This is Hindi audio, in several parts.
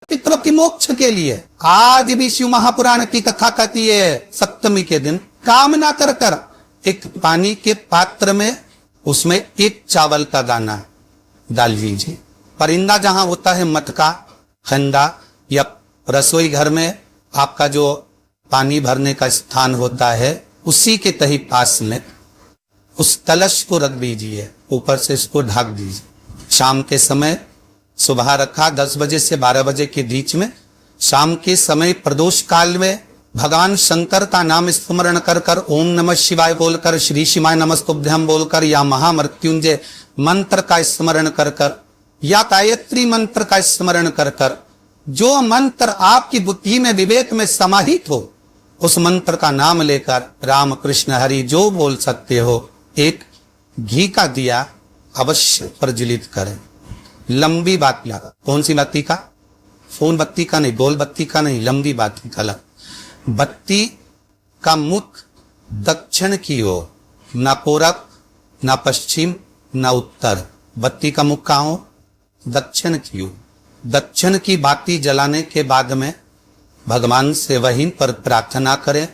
पितरों की मोक्ष के लिए। आज भी शिव महापुराण की कथा कहती है, सप्तमी के दिन कामना कर कर एक पानी के पात्र में उसमें एक चावल का दाना डाल लीजिए। परिंदा जहां होता है, मटका, खंडा या रसोई घर में आपका जो पानी भरने का स्थान होता है, उसी के तही पास में उस कलश को रख दीजिए, ऊपर से इसको ढक दीजिए। शाम के समय, सुबह रखा 10 बजे से 12 बजे के बीच में, शाम के समय प्रदोष काल में भगवान शंकर का नाम स्मरण कर कर ओम नमः शिवाय बोलकर, श्री शिवाय नमस्तुभ्यम बोलकर या महामृत्युंजय मंत्र का स्मरण कर कर या गायत्री मंत्र का स्मरण कर कर, जो मंत्र आपकी बुद्धि में विवेक में समाहित हो, उस मंत्र का नाम लेकर राम कृष्ण हरि जो बोल सकते हो, एक घी का दिया अवश्य प्रज्वलित करें। लंबी बाती लगा। कौन सी बत्ती का? फोन बत्ती का नहीं, गोल बत्ती का नहीं, लंबी बाती का लगा। बत्ती का मुख दक्षिण की ओर, ना पूरब, ना पश्चिम, ना उत्तर। बत्ती का मुख कहाँ हो? दक्षिण की ओर। दक्षिण की बाती जलाने के बाद में भगवान से वहीं पर प्रार्थना करें।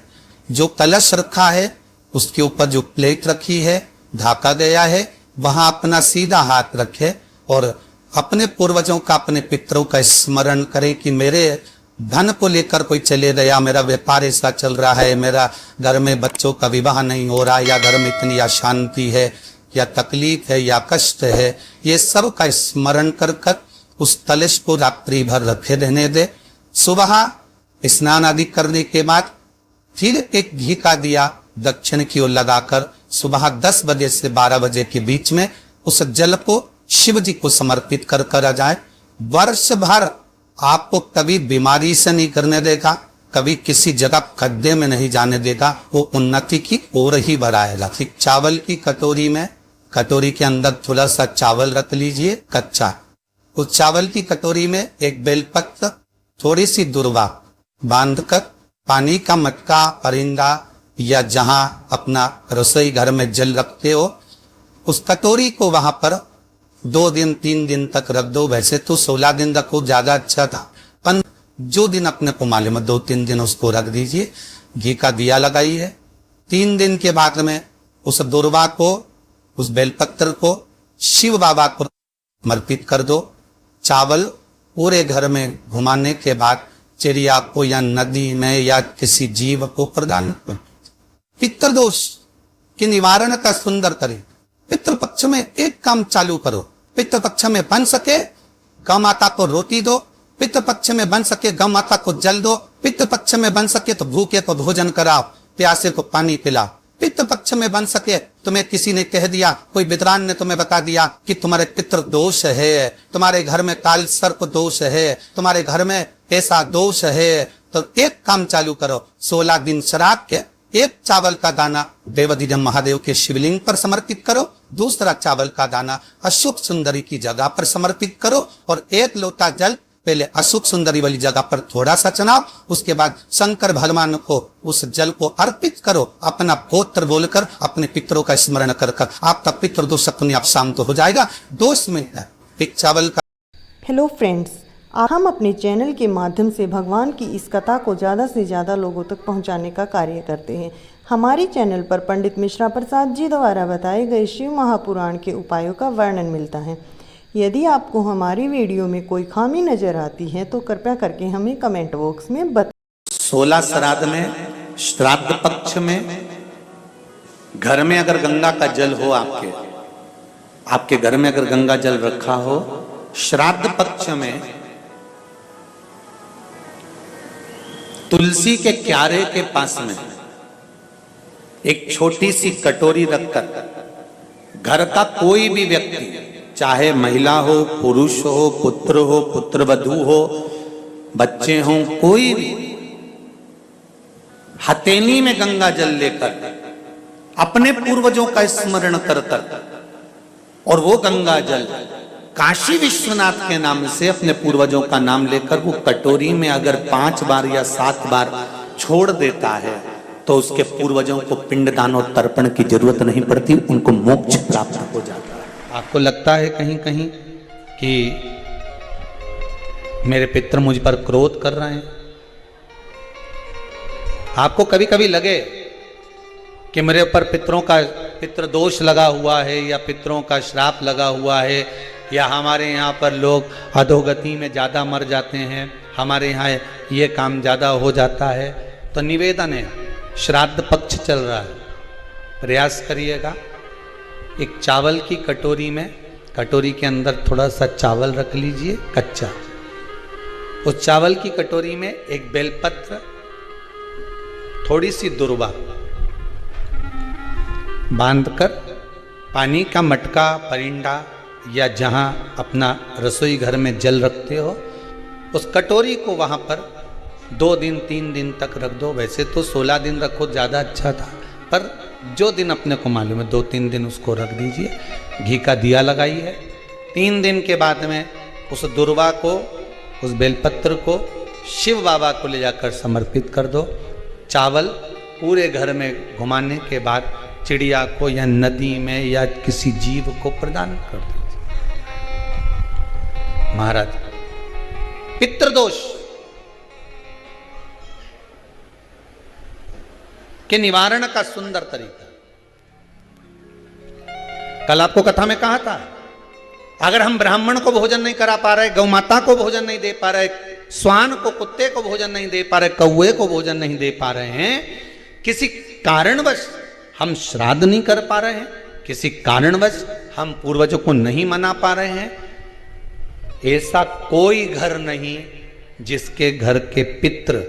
जो कलश रखा है उसके ऊपर जो प्लेट रखी है, ढाका गया है, वहां अपना सीधा हाथ रखे और अपने पूर्वजों का, अपने पितरों का स्मरण करें कि मेरे धन को लेकर कोई चले गया, मेरा व्यापार ऐसा चल रहा है, मेरा घर में बच्चों का विवाह नहीं हो रहा, या घर में इतनी अशांति है, या तकलीफ है, या कष्ट है, ये सब का स्मरण कर कर उस कलश को रात्रि भर रखे रहने दे। सुबह स्नान आदि करने के बाद फिर एक घी का दिया दक्षिण की ओर लगाकर सुबह 10 बजे से 12 बजे के बीच में उस जल को शिव जी को समर्पित कर कर आ जाए। वर्ष भर आपको कभी बीमारी से नहीं करने देगा, कभी किसी जगह खड्डे में नहीं जाने देगा, वो उन्नति की ओर ही बढ़ाएगा। ठीक चावल की कटोरी में, कटोरी के अंदर थोड़ा सा चावल रख लीजिए कच्चा। उस चावल की कटोरी में एक बेलपत्र, थोड़ी सी दुर्वा बांधकर पानी का मटका, परिंदा या जहां अपना रसोई घर में जल रखते हो, उस कटोरी को वहां पर 2 दिन 3 दिन तक रख दो। वैसे तो 16 दिन रखो ज्यादा अच्छा था, पर जो दिन अपने को मालूम है 2-3 दिन उसको रख दीजिए। घी का दिया लगाइए। 3 दिन के बाद में उस दुर्वा को, उस बेलपत्र को शिव बाबा को समर्पित कर दो। चावल पूरे घर में घुमाने के बाद चिड़िया को या नदी में या किसी जीव को प्रदान करो। पितृदोष के निवारण का सुंदर करें। पितृपक्ष में एक काम चालू करो। पितृपक्ष में बन सके गौ माता को रोटी दो, पितृपक्ष में बन सके गौ माता को जल दो, पितृपक्ष में बन सके तो भूखे को भोजन कराओ, प्यासे को पानी पिलाओ। पितृपक्ष में बन सके, तुम्हें किसी ने कह दिया, कोई विद्वान ने तुम्हें बता दिया कि तुम्हारे पितृ दोष है, तुम्हारे घर में काल सर्प दोष है, तुम्हारे घर में ऐसा दोष है, तो एक काम चालू करो। 16 दिन श्राद्ध के एक चावल का दाना देवधिजम महादेव के शिवलिंग पर समर्पित करो, दूसरा चावल का दाना अशुभ सुंदरी की जगह पर समर्पित करो और एक लोटा जल पहले अशुभ सुंदरी वाली जगह पर थोड़ा सा चनाओ, उसके बाद शंकर भगवान को उस जल को अर्पित करो। अपना गोत्र बोलकर अपने पितरों का स्मरण कर कर आपका पितृ दोष अपने आप शांत हो जाएगा। दोष में एक चावल का। हेलो फ्रेंड्स, हम अपने चैनल के माध्यम से भगवान की इस कथा को ज़्यादा से ज़्यादा लोगों तक पहुंचाने का कार्य करते हैं। हमारे चैनल पर पंडित मिश्रा प्रसाद जी द्वारा बताए गए शिव महापुराण के उपायों का वर्णन मिलता है। यदि आपको हमारी वीडियो में कोई खामी नज़र आती है तो कृपया करके हमें कमेंट बॉक्स में बताएं। 16 श्राद्ध में, श्राद्ध पक्ष में घर में अगर गंगा का जल हो, आपके घर में अगर गंगा जल रखा हो, श्राद्ध पक्ष में तुलसी के क्यारे के पास में एक छोटी सी कटोरी रखकर घर का कोई भी व्यक्ति, चाहे महिला हो, पुरुष हो, पुत्रवधू हो, बच्चे हों, कोई भी हथेली में गंगा जल लेकर अपने पूर्वजों का स्मरण कर कर और वो गंगा जल काशी विश्वनाथ के नाम से अपने पूर्वजों का नाम लेकर वो कटोरी में अगर 5 बार या 7 बार छोड़ देता है तो उसके पूर्वजों को पिंडदान और तर्पण की जरूरत नहीं पड़ती, उनको मोक्ष प्राप्त हो जाता है। आपको लगता है कहीं कहीं कि मेरे पितर मुझ पर क्रोध कर रहे हैं। आपको कभी कभी लगे कि मेरे ऊपर पितृ दोष लगा हुआ है या पितरों का श्राप लगा हुआ है, या हमारे यहाँ पर लोग अधोगति में ज़्यादा मर जाते हैं, हमारे यहाँ ये काम ज़्यादा हो जाता है, तो निवेदन है, श्राद्ध पक्ष चल रहा है, प्रयास करिएगा। एक चावल की कटोरी में, कटोरी के अंदर थोड़ा सा चावल रख लीजिए कच्चा, उस चावल की कटोरी में एक बेलपत्र, थोड़ी सी दुर्वा बांधकर पानी का मटका, परिंडा या जहां अपना रसोई घर में जल रखते हो, उस कटोरी को वहां पर 2 दिन 3 दिन तक रख दो। वैसे तो 16 दिन रखो ज़्यादा अच्छा था, पर जो दिन अपने को मालूम है 2-3 दिन उसको रख दीजिए। घी का दिया लगाइए। 3 दिन के बाद में उस दुर्वा को, उस बेलपत्र को शिव बाबा को ले जाकर समर्पित कर दो। चावल पूरे घर में घुमाने के बाद चिड़िया को या नदी में या किसी जीव को प्रदान कर दीजिए। महाराज, पितृदोष के निवारण का सुंदर तरीका। कल आपको कथा में कहा था, अगर हम ब्राह्मण को भोजन नहीं करा पा रहे, गौ माता को भोजन नहीं दे पा रहे, श्वान को, कुत्ते को भोजन नहीं दे पा रहे, कौवे को भोजन नहीं दे पा रहे हैं, किसी कारणवश हम श्राद्ध नहीं कर पा रहे हैं, किसी कारणवश हम पूर्वजों को नहीं मना पा रहे हैं, ऐसा कोई घर नहीं जिसके घर के पितृ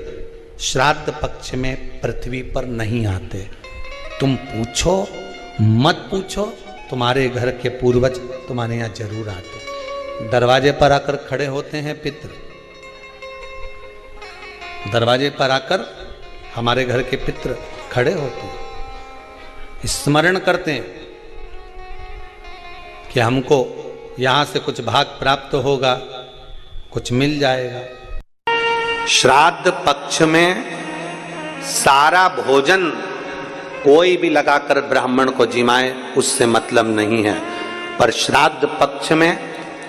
श्राद्ध पक्ष में पृथ्वी पर नहीं आते। तुम पूछो मत पूछो, तुम्हारे घर के पूर्वज तुम्हारे यहां जरूर आते। दरवाजे पर आकर खड़े होते हैं पितृ, दरवाजे पर आकर हमारे घर के पितृ खड़े होते हैं, स्मरण करते हैं कि हमको यहां से कुछ भाग प्राप्त होगा, कुछ मिल जाएगा। श्राद्ध पक्ष में सारा भोजन कोई भी लगाकर ब्राह्मण को जिमाए, उससे मतलब नहीं है, पर श्राद्ध पक्ष में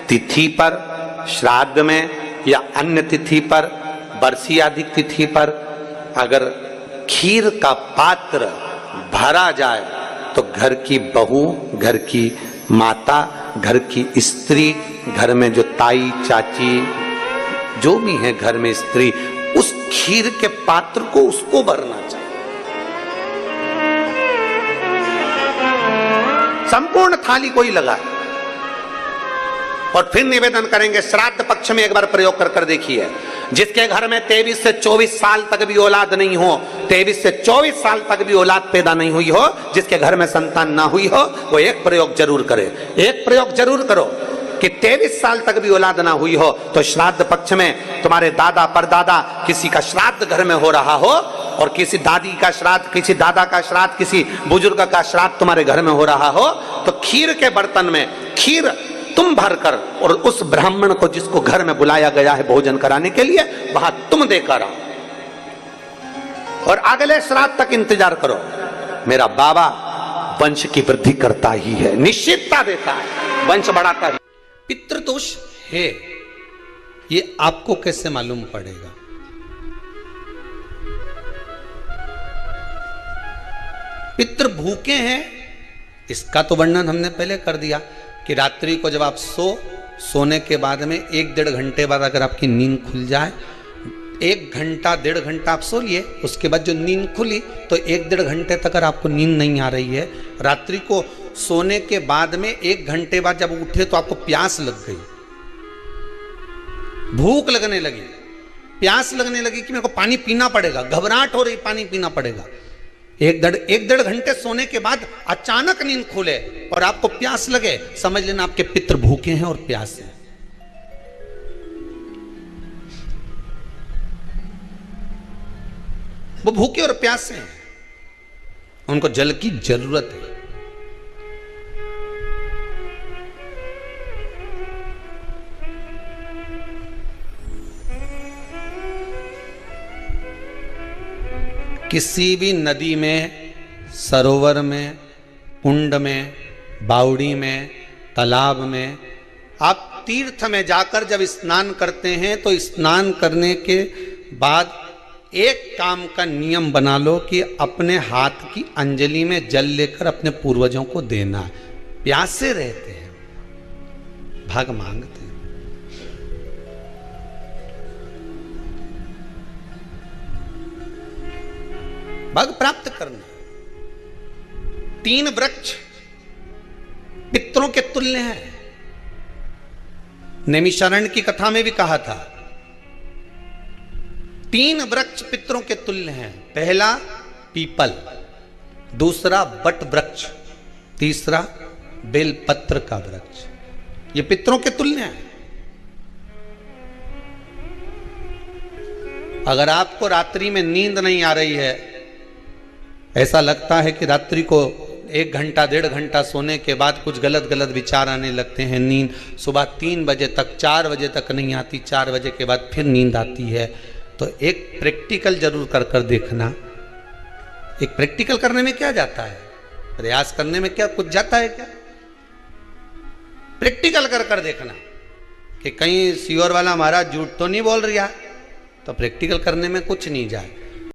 तिथि पर, श्राद्ध में या अन्य तिथि पर, बरसी आदि तिथि पर अगर खीर का पात्र भरा जाए तो घर की बहू, घर की माता, घर की स्त्री, घर में जो ताई चाची जो भी है घर में स्त्री, उस खीर के पात्र को उसको भरना चाहिए। संपूर्ण थाली को ही लगाए। और फिर निवेदन करेंगे, श्राद्ध पक्ष में एक बार प्रयोग कर देखिए, जिसके घर में 23 से 24 साल तक भी औलाद नहीं हो, 23 से 24 साल तक भी औलाद पैदा नहीं हुई हो, जिसके घर में संतान ना हुई हो, वो एक प्रयोग जरूर करे। एक प्रयोग जरूर करो कि 23 साल तक भी औलाद ना हुई हो तो श्राद्ध पक्ष में तुम्हारे दादा परदादा किसी का श्राद्ध घर में हो रहा हो, और किसी दादी का श्राद्ध, किसी दादा का श्राद्ध, किसी बुजुर्ग का श्राद्ध तुम्हारे घर में हो रहा हो, तो खीर के बर्तन में खीर तुम भरकर और उस ब्राह्मण को जिसको घर में बुलाया गया है भोजन कराने के लिए, वहां तुम देकर आओ और अगले श्राद्ध तक इंतजार करो। मेरा बाबा वंश की वृद्धि करता ही है, निश्चितता देता है, वंश बढ़ाता है। पितृदोष है, ये आपको कैसे मालूम पड़ेगा? पितृ भूखे हैं, इसका तो वर्णन हमने पहले कर दिया कि रात्रि को जब आप सोने के बाद में 1-1.5 घंटे बाद अगर आपकी नींद खुल जाए, 1 घंटा 1.5 घंटा आप सो लिए, उसके बाद जो नींद खुली तो 1-1.5 घंटे तक अगर आपको नींद नहीं आ रही है, रात्रि को सोने के बाद में 1 घंटे बाद जब उठे तो आपको प्यास लग गई, भूख लगने लगी, प्यास लगने लगी कि मेरे को पानी पीना पड़ेगा, घबराहट हो रही, पानी पीना पड़ेगा। 1-1.5 घंटे सोने के बाद अचानक नींद खुले और आपको प्यास लगे, समझ लेना आपके पितृ भूखे हैं और प्यास है। वो भूखे और प्यासे हैं, उनको जल की जरूरत है। किसी भी नदी में, सरोवर में, कुंड में, बावड़ी में, तालाब में आप तीर्थ में जाकर जब स्नान करते हैं तो स्नान करने के बाद एक काम का नियम बना लो कि अपने हाथ की अंजलि में जल लेकर अपने पूर्वजों को देना है। प्यासे रहते हैं, भाग मांगते हैं। भाग प्राप्त करना। 3 वृक्ष पितरों के तुल्य हैं। नैमिषारण्य की कथा में भी कहा था 3 वृक्ष पितरों के तुल्य हैं। पहला पीपल, दूसरा बट वृक्ष, तीसरा बेलपत्र का वृक्ष। ये पितरों के तुल्य हैं। अगर आपको रात्रि में नींद नहीं आ रही है, ऐसा लगता है कि रात्रि को 1 घंटा 1.5 घंटा सोने के बाद कुछ गलत गलत विचार आने लगते हैं, नींद सुबह 3 बजे तक 4 बजे तक नहीं आती, 4 बजे के बाद फिर नींद आती है, तो एक प्रैक्टिकल जरूर कर कर देखना। एक प्रैक्टिकल करने में क्या जाता है, प्रयास करने में क्या कुछ जाता है क्या? प्रैक्टिकल कर कर देखना कि कहीं सियोर वाला महाराज झूठ तो नहीं बोल रहा, तो प्रैक्टिकल करने में कुछ नहीं जाए।